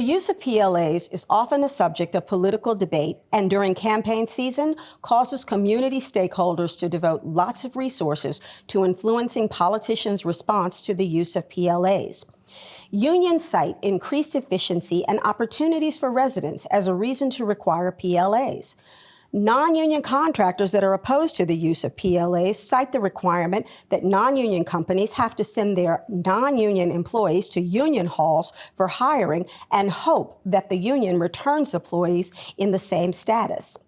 The use of PLAs is often a subject of political debate and during campaign season causes community stakeholders to devote lots of resources to influencing politicians' response to the use of PLAs. Unions cite increased efficiency and opportunities for residents as a reason to require PLAs. Non-union contractors that are opposed to the use of PLAs cite the requirement that non-union companies have to send their non-union employees to union halls for hiring and hope that the union returns employees in the same status.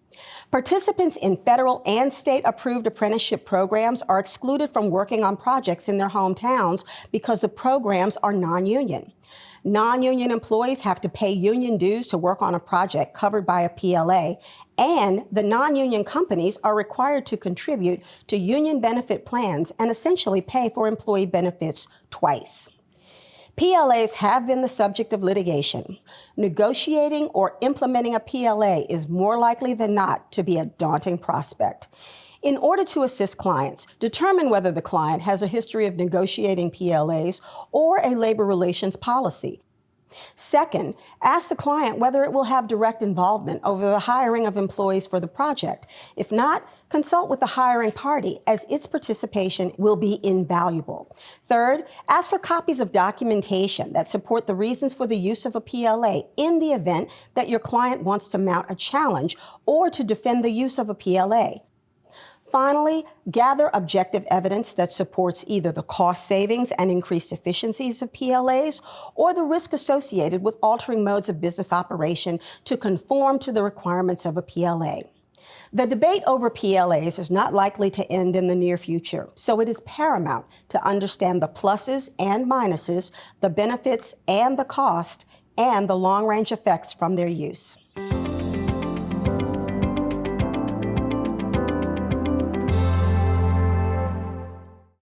Participants in federal and state-approved apprenticeship programs are excluded from working on projects in their hometowns because the programs are non-union. Non-union employees have to pay union dues to work on a project covered by a PLA, and the non-union companies are required to contribute to union benefit plans and essentially pay for employee benefits twice. PLAs have been the subject of litigation. Negotiating or implementing a PLA is more likely than not to be a daunting prospect. In order to assist clients, determine whether the client has a history of negotiating PLAs or a labor relations policy. Second, ask the client whether it will have direct involvement over the hiring of employees for the project. If not, consult with the hiring party, as its participation will be invaluable. Third, ask for copies of documentation that support the reasons for the use of a PLA in the event that your client wants to mount a challenge or to defend the use of a PLA. Finally, gather objective evidence that supports either the cost savings and increased efficiencies of PLAs or the risk associated with altering modes of business operation to conform to the requirements of a PLA. The debate over PLAs is not likely to end in the near future, so it is paramount to understand the pluses and minuses, the benefits and the cost, and the long-range effects from their use.